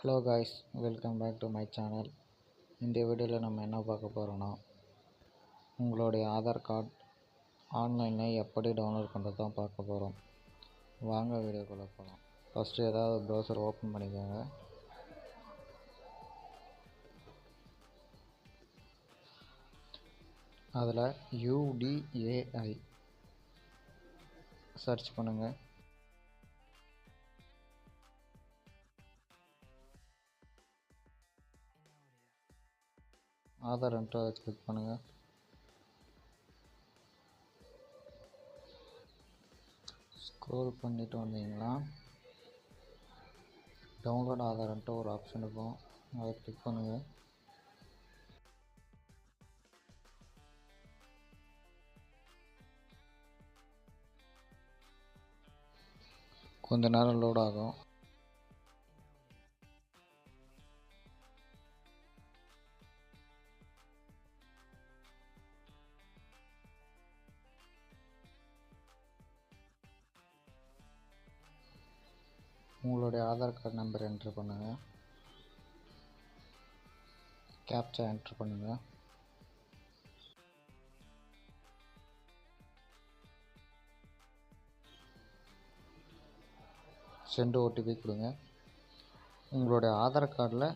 Hello guys, welcome back to my channel. இந்த வீடியோவில் நம்ம என்ன பார்க்க போகிறோன்னா, உங்களுடைய ஆதார் கார்டு ஆன்லைனில் எப்படி டவுன்லோட் பண்ணுறது தான் பார்க்க போகிறோம். வாங்க வீடியோக்குள்ளே போகலாம். ஃபஸ்ட்டு ஏதாவது ப்ரௌசர் ஓப்பன் பண்ணிக்கோங்க. அதில் UDAI சர்ச் பண்ணுங்கள். ஆதார் என்ட்ரு கிளிக் பண்ணுங்கள். ஸ்க்ரோல் பண்ணிட்டு வந்தீங்கன்னா டவுன்லோட் ஆதார்ன்ட்டு ஒரு ஆப்ஷன் இருக்கும், அதை கிளிக் பண்ணுங்கள். கொஞ்ச நேரம் லோட் ஆகும். உங்களுடைய ஆதார் கார்டு நம்பர் என்ட்ரு பண்ணுங்கள். கேப்சா என்ட்ரு பண்ணுங்கள். சென்ட் ஓடிபி கொடுங்க. உங்களுடைய ஆதார் கார்டில்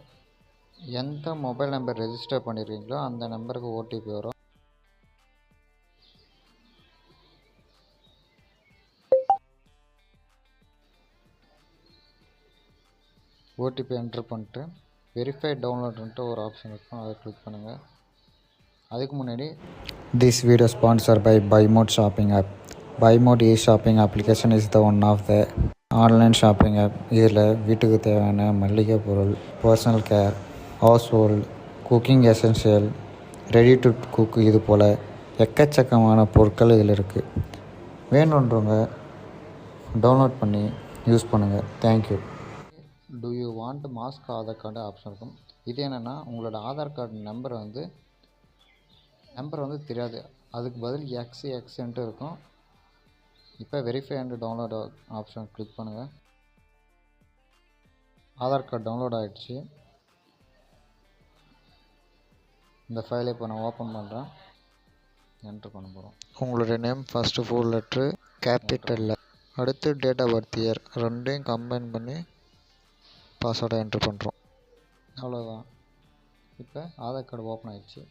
எந்த மொபைல் நம்பர் ரெஜிஸ்டர் பண்ணியிருக்கீங்களோ அந்த நம்பருக்கு ஓடிபி வரும். ஓடிபி என்ட்ரு பண்ணிட்டு வெரிஃபை டவுன்லோடுன்ட்டு ஒரு ஆப்ஷன் இருக்கும், அதை கிளிக் பண்ணுங்கள். அதுக்கு முன்னாடி this video sponsor by Bymod shopping app. Bymod shopping application is the one of the online shopping app. இதில் வீட்டுக்கு தேவையான மளிகை பொருள், personal care, household, cooking essential, ready to cook, இது போல் எக்கச்சக்கமான பொருட்கள் இதில் இருக்குது. வேணுன்றவங்க டவுன்லோட் பண்ணி யூஸ் பண்ணுங்கள். Thank you. To you want mask Aadhaar card option இருக்கும். இது என்னென்னா, உங்களோட ஆதார் கார்டு நம்பர் வந்து தெரியாது, அதுக்கு பதில் எக்ஸ்ன்ட்டு இருக்கும். இப்போ verify and download option click பண்ணுங்கள். ஆதார் கார்டு டவுன்லோட் ஆகிடுச்சு. இந்த ஃபைலை இப்போ நான் ஓப்பன் பண்ணுறேன். என்ட்ரு பண்ண போகிறோம். உங்களுடைய நேம் ஃபஸ்ட்டு 4 லெட்ரு கேபிட்டலில், அடுத்து டேட் ஆஃப் பர்த் இயர், ரெண்டையும் கம்பைன் பண்ணி பாஸ்வேர்டை என்ட்ரு பண்ணுறோம். அவ்வளோதான். இப்போ ஆதார் கார்டு ஓப்பன் ஆகிடுச்சு.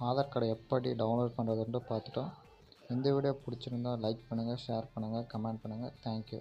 ஆதார் கார்டை எப்படி டவுன்லோட் பண்ணுறதுன்ட்டு பார்த்துட்டோம். இந்த வீடியோ பிடிச்சிருந்தால் லைக் பண்ணுங்கள், ஷேர் பண்ணுங்கள், கமெண்ட் பண்ணுங்கள். தேங்க்யூ.